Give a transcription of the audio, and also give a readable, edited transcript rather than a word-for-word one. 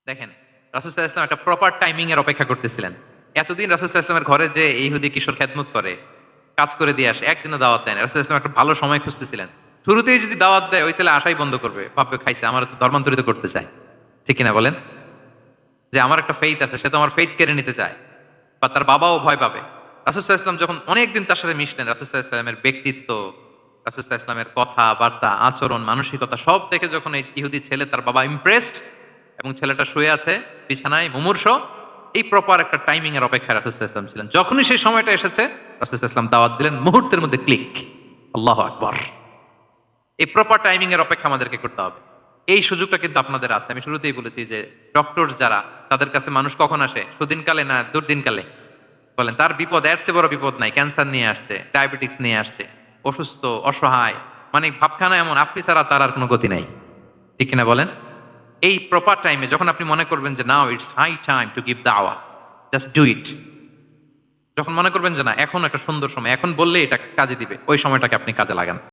দেখেন, রাসূল সাল্লাল্লাহু আলাইহি ওয়াসাল্লাম একটা প্রপার টাইমিং এর অপেক্ষা করতেছিলেন। এতদিন রাসূল সাল্লাল্লাহু আলাইহি ওয়াসাল্লামের ঘরে যে ইহুদি কিশোর খেদমত করে, কাজ করে দিয়ে আসে, একদিনও দাওয়াত দেয় না। রাসূল সাল্লাল্লাহু আলাইহি ওয়াসাল্লাম একটা ভালো সময় খুঁজতেছিলেন। শুরুতেই যদি দাওয়াত দেয়, ওই ছেলে আশাই বন্ধ করবে। ভাববে খাইছে, আমার তো ধর্মান্তরিত করতে চায়। ঠিক কিনা বলেন? যে আমার একটা ফেইথ আছে, সে তো আমার ফেইথ কেড়ে নিতে চায়। বা তার বাবাও ভয় পাবে। রাসূল সাল্লাল্লাহু আলাইহি ওয়াসাল্লাম যখন অনেকদিন তার সাথে মিশলেন, রাসূল সাল্লাল্লাহু আলাইহি ওয়াসাল্লামের ব্যক্তিত্ব, রাসূল সাল্লাল্লাহু আলাইহি ওয়াসাল্লামের কথাবার্তা, আচরণ, মানসিকতা সব দেখে যখন এই ইহুদি ছেলে তার বাবা ইমপ্রেসড এবং ছেলেটা শুয়ে আছে বিছানায় মুমূর্ষ, এই প্রপার একটা টাইমিং এর অপেক্ষায় রাসূল সাল্লাল্লাহু আলাইহি ওয়াসাল্লাম ছিলেন। যখনই সেই সময়টা এসেছে, রাসূল সাল্লাল্লাহু আলাইহি ওয়াসাল্লাম দাওয়াত দিলেন, মুহূর্তের মধ্যে ক্লিক। আল্লাহু আকবার। এই প্রপার টাইমিং এর অপেক্ষা আমাদেরকে করতে হবে। এই সুযোগটা কিন্তু আপনাদের আছে। আমি শুরুতেই বলেছি যে ডক্টরস যারা, তাদের কাছে মানুষ কখন আসে? সুদিনকালে না দুর্দিনকালে? বলেন, তার বিপদ এর চেয়ে বড় বিপদ নাই। ক্যান্সার নিয়ে আসছে, ডায়াবেটিস নিয়ে আসছে, অসুস্থ, অসহায়, মানে ভাবখানা এমন, আপনি ছাড়া তার আর কোনো গতি নাই। ঠিক কিনা বলেন? এই প্রপার টাইমে যখন আপনি মনে করবেন যে now it's high time to give দাওয়া, জাস্ট ডু ইট। যখন মনে করবেন যে না এখন একটা সুন্দর সময়, এখন বললে এটা কাজে দিবে, ওই সময়টাকে আপনি কাজে লাগান।